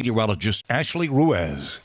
Meteorologist Ashley Ruiz.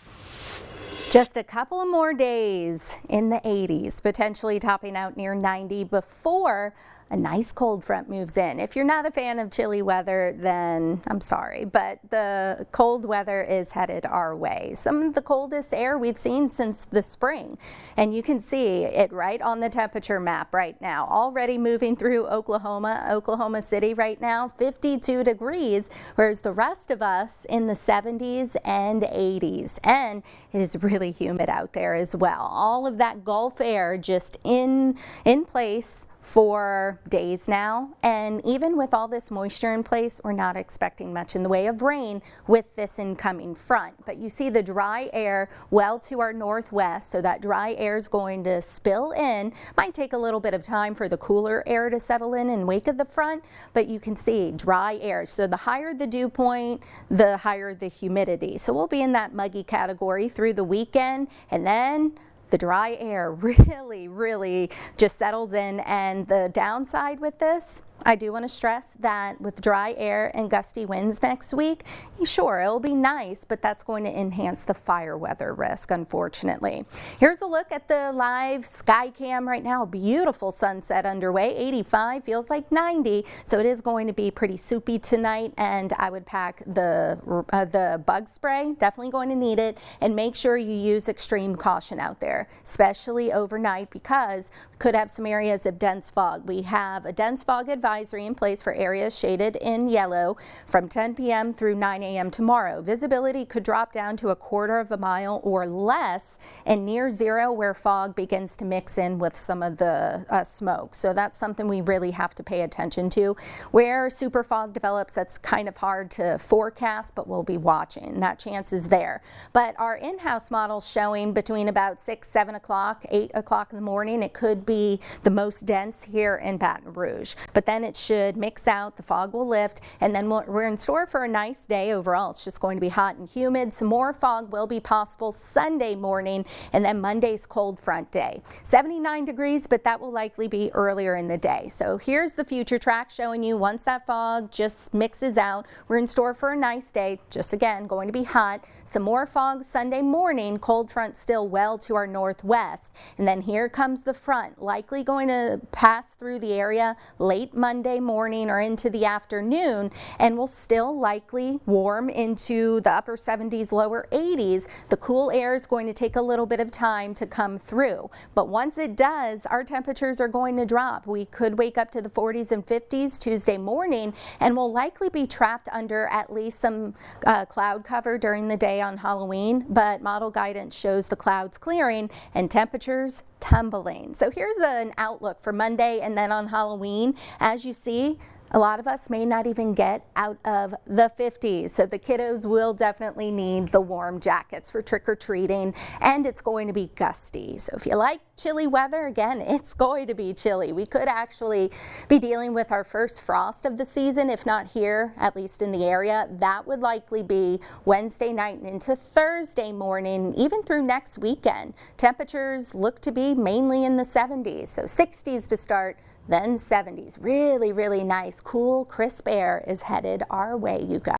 Just a couple of more days in the 80s, potentially topping out near 90 before a nice cold front moves in. If you're not a fan of chilly weather, then I'm sorry, but the cold weather is headed our way. Some of the coldest air we've seen since the spring, and you can see it right on the temperature map right now. Already moving through Oklahoma City right now, 52 degrees, whereas the rest of us in the 70s and 80s. And it is really humid out there as well. All of that Gulf air just in place for days now, and even with all this moisture in place, we're not expecting much in the way of rain with this incoming front. But you see the dry air well to our northwest, so that dry air is going to spill in. Might take a little bit of time for the cooler air to settle in wake of the front, but you can see dry air. So the higher the dew point, the higher the humidity. So we'll be in that muggy category through the weekend, and then the dry air really just settles in. And the downside with this, I do want to stress that with dry air and gusty winds next week, sure, it'll be nice, but that's going to enhance the fire weather risk, unfortunately. Here's a look at the live sky cam right now. Beautiful sunset underway, 85, feels like 90, so it is going to be pretty soupy tonight, and I would pack the bug spray, definitely going to need it, and make sure you use extreme caution out there, especially overnight, because we could have some areas of dense fog. We have a dense fog advisory in place for areas shaded in yellow from 10 p.m. through 9 a.m. tomorrow. Visibility could drop down to 1/4 of a mile or less, and near zero where fog begins to mix in with some of the smoke. So that's something we really have to pay attention to. Where super fog develops, that's kind of hard to forecast, but we'll be watching. That chance is there. But our in-house model's showing between about 6, 7 o'clock, 8 o'clock in the morning. It could be the most dense here in Baton Rouge. But then it should mix out, the fog will lift, and then we're in store for a nice day overall. It's just going to be hot and humid. Some more fog will be possible Sunday morning, and then Monday's cold front day. 79 degrees, but that will likely be earlier in the day. So here's the future track showing you once that fog just mixes out, we're in store for a nice day. Just again, going to be hot. Some more fog Sunday morning, cold front still well to our northwest. And then here comes the front, likely going to pass through the area late Monday morning or into the afternoon, and will still likely warm into the upper 70s, lower 80s. The cool air is going to take a little bit of time to come through, but once it does, our temperatures are going to drop. We could wake up to the 40s and 50s Tuesday morning, and will likely be trapped under at least some cloud cover during the day on Halloween, but model guidance shows the clouds clearing and temperatures tumbling. So here's an outlook for Monday and then on Halloween. As you see, a lot of us may not even get out of the 50s, so the kiddos will definitely need the warm jackets for trick-or-treating, and it's going to be gusty. So if you like chilly weather, again, it's going to be chilly. We could actually be dealing with our first frost of the season, if not here, at least in the area. That would likely be Wednesday night and into Thursday morning, even through next weekend. Temperatures look to be mainly in the 70s, so 60s to start, then 70s. Really nice, cool, crisp air is headed our way, you guys.